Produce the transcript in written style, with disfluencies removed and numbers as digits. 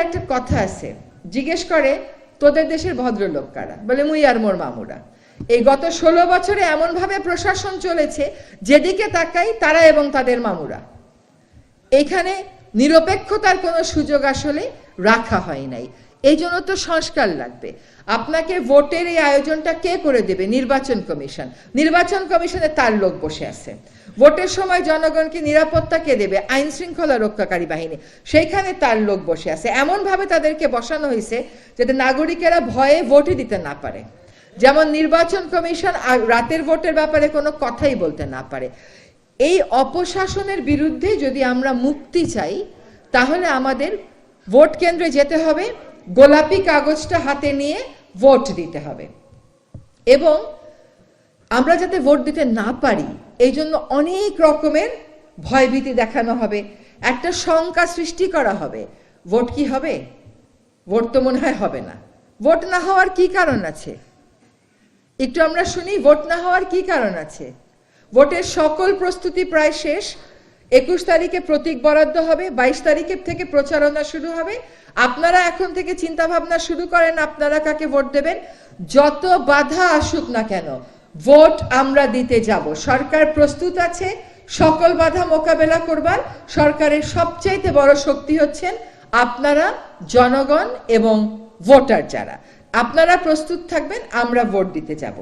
একটা কথা আছে, জিজ্ঞেস করে তোদের দেশের ভদ্রলোক কারা, বলে মুই আর মোর মামুরা। এই গত 16 বছরে এমন ভাবে প্রশাসন চলেছে, যেদিকে তাকাই তারা এবং তাদের মামুরা। এখানে নিরপেক্ষতার কোনো সুযোগ আসলে রাখা হয় নাই। এই জন্য তো সংস্কার লাগবে। আপনাকে ভোটের এই আয়োজনটা কে করে দেবে? নির্বাচন কমিশন। নির্বাচন কমিশনে তার লোক বসে আছে। ভোটের সময় জনগণকে নিরাপত্তা কে দেবে? আইন শৃঙ্খলা রক্ষাকারী বাহিনী, সেইখানে তার লোক বসে আছে। এমন ভাবে তাদেরকে বসানো হয়েছে যাতে নাগরিকেরা ভয়ে ভোটই দিতে না পারে। যেমন নির্বাচন কমিশন রাতের ভোটের ব্যাপারে কোনো কথাই বলতে না পারে। এই অপশাসনের বিরুদ্ধে যদি আমরা মুক্তি চাই, তাহলে আমাদের ভোট কেন্দ্রে যেতে হবে, গোলাপি কাগজটা হাতে নিয়ে ভোট দিতে হবে। এবং আমরা যাতে ভোট দিতে না পারি, এই জন্য অনেক রকমের ভয়ভীতি দেখানো হবে, একটা শঙ্কা সৃষ্টি করা হবে। ভোট কি হবে? ভোট তো মনে হয় হবে না। ভোট না হওয়ার কি কারণ আছে? একটু আমরা শুনি, ভোট না হওয়ার কি কারণ আছে? ভোটের সকল প্রস্তুতি প্রায় শেষ। 21 তারিখে প্রতীক বরাদ্দ হবে, 22 তারিখের থেকে প্রচারণা শুরু হবে। আপনারা এখন থেকে চিন্তা ভাবনা শুরু করেন আপনারা কাকে ভোট দেবেন। যত বাধা আসুক না কেন, ভোট আমরা দিতে যাব। সরকার প্রস্তুত আছে সকল বাধা মোকাবেলা করবার। সরকারের সবচাইতে বড় শক্তি হচ্ছেন আপনারা, জনগণ এবং ভোটার যারা। আপনারা প্রস্তুত থাকবেন, আমরা ভোট দিতে যাব।